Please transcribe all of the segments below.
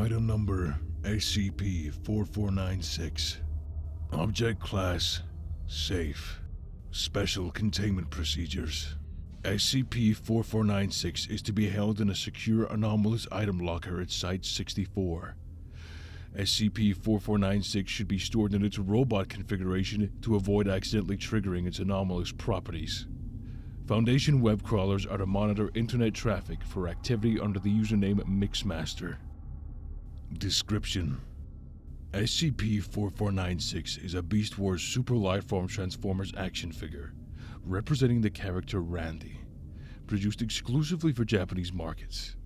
Item number SCP-4496. Object class safe. Special containment procedures. SCP-4496 is to be held in a secure anomalous item locker at Site-64. SCP-4496 should be stored in its robot configuration to avoid accidentally triggering its anomalous properties. Foundation web crawlers are to monitor internet traffic for activity under the username Mixmaster. Description: SCP-4496 is a Beast Wars Super Lifeform Transformers action figure, representing the character Randy, produced exclusively for Japanese markets.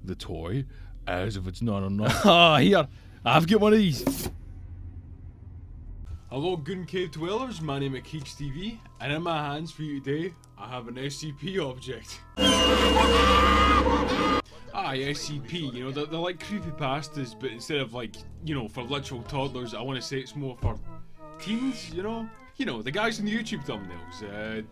The toy, as of its Here, I've got one of these. Hello, good cave dwellers, my name is Keej TV, and in my hands for you today, I have an SCP object. SCP, you know, they're like creepypastas, but instead of like, you know, for literal toddlers, I want to say it's more for teens, you know? You know, the guys in the YouTube thumbnails,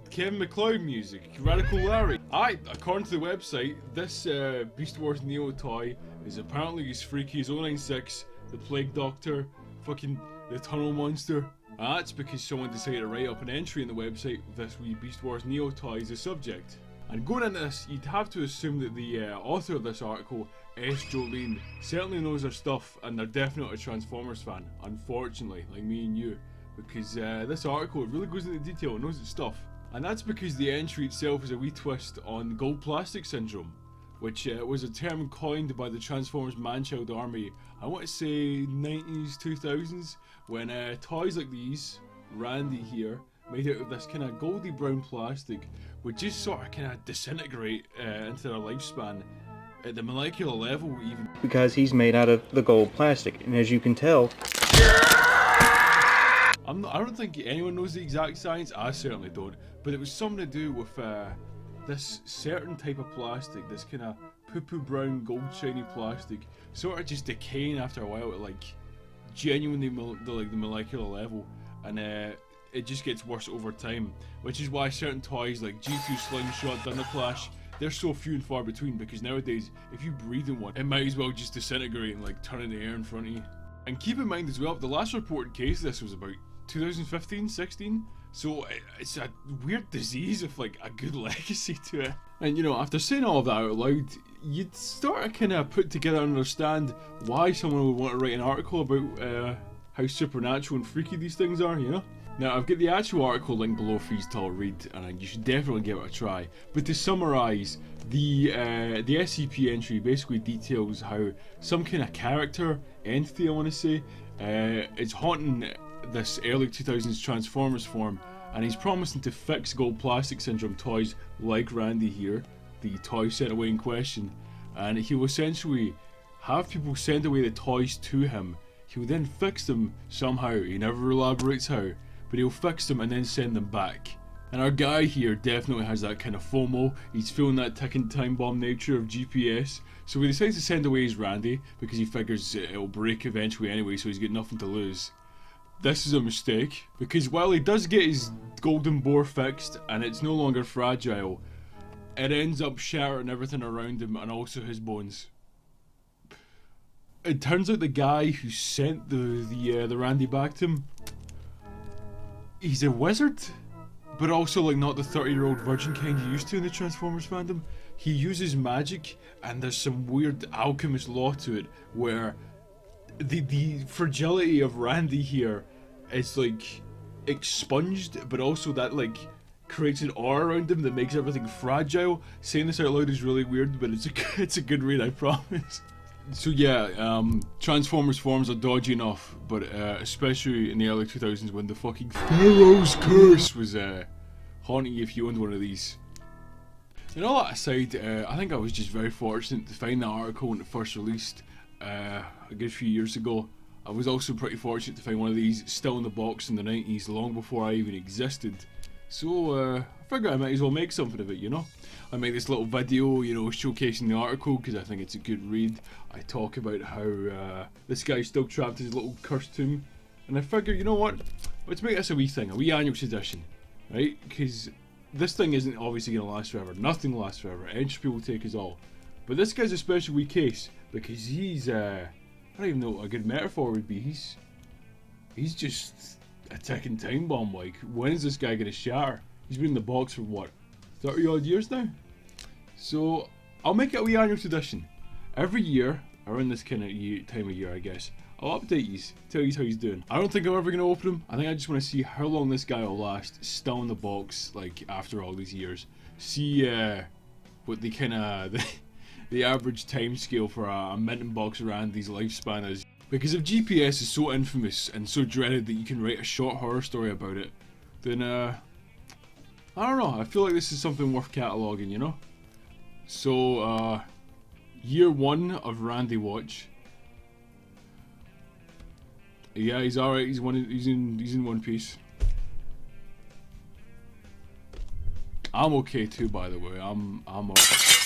Kevin McLeod music, Radical Larry. According to the website, this Beast Wars Neo toy is apparently as freaky as 096, the Plague Doctor, fucking the Tunnel Monster. That's because someone decided to write up an entry on the website with this wee Beast Wars Neo toy as a subject. And going into this, you'd have to assume that the author of this article, S. Jolene, certainly knows her stuff, and they're definitely a Transformers fan, unfortunately, like me and you. Because this article, it really goes into detail and knows its stuff. And that's because the entry itself is a wee twist on gold plastic syndrome, which was a term coined by the Transformers man-child army, I want to say 90s, 2000s, when toys like these, Randy here, made out of this kind of goldy brown plastic, would just sort of kind of disintegrate into their lifespan at the molecular level even. Because he's made out of the gold plastic, and as you can tell, I don't think anyone knows the exact science, I certainly don't, but it was something to do with this certain type of plastic, this kind of poo-poo brown gold shiny plastic, sort of just decaying after a while at like genuinely the molecular level, and it just gets worse over time, which is why certain toys like G2 Slingshot, Thunderclash, they're so few and far between, because nowadays if you breathe in one, it might as well just disintegrate and like turn into air in front of you. And keep in mind as well, the last reported case of this was about 2015-16, so it's a weird disease with like a good legacy to it. And you know, after saying all of that out loud, you'd start to kind of put together and understand why someone would want to write an article about how supernatural and freaky these things are, you know? Now, I've got the actual article linked below for you to read, and you should definitely give it a try. But to summarise, the SCP entry basically details how some kind of character, entity I want to say, is haunting this early 2000s Transformers form, and he's promising to fix gold plastic syndrome toys like Randy here, the toy sent away in question, and he will essentially have people send away the toys to him. He will then fix them somehow, he never elaborates how, but he'll fix them and then send them back. And our guy here definitely has that kind of FOMO, he's feeling that ticking time bomb nature of GPS, so he decides to send away his Randy, because he figures it'll break eventually anyway, so he's got nothing to lose. This is a mistake, because while he does get his golden boar fixed, and it's no longer fragile, it ends up shattering everything around him, and also his bones. It turns out the guy who sent the Randy back to him, he's a wizard, but also like not the 30-year-old virgin kind you used to in the Transformers fandom. He uses magic, and there's some weird alchemist law to it, where the fragility of Randy here is like expunged, but also that like creates an aura around him that makes everything fragile. Saying this out loud is really weird, but it's a good read, I promise. So yeah, Transformers forms are dodgy enough, but especially in the early 2000s when the fucking Pharaoh's Curse was haunting you if you owned one of these. And all that aside, I think I was just very fortunate to find that article when it first released a good few years ago. I was also pretty fortunate to find one of these still in the box in the 90s, long before I even existed. So I figured I might as well make something of it, you know? I make this little video, you know, showcasing the article because I think it's a good read. I talk about how this guy's still trapped in his little cursed tomb. And I figure, you know what? Let's make this a wee thing, a wee annual tradition, right? Because this thing isn't obviously going to last forever. Nothing lasts forever. Entropy will take us all. But this guy's a special wee case because he's I don't even know what a good metaphor would be. He's just a ticking time bomb. Like, when's this guy gonna shatter? He's been in the box for what, 30 odd years now? So I'll make it a wee annual tradition. Every year, around this kind of time of year, I guess, I'll update you, tell you how he's doing. I don't think I'm ever going to open him. I think I just want to see how long this guy will last, still in the box, like, after all these years. See what the kind of, the average time scale for a mint and box Randy's lifespan is. Because if GPS is so infamous and so dreaded that you can write a short horror story about it, then, I don't know, I feel like this is something worth cataloguing, you know? So, year 1 of Randy Watch. Yeah, he's alright. He's in one piece. I'm okay too, by the way. I'm alright.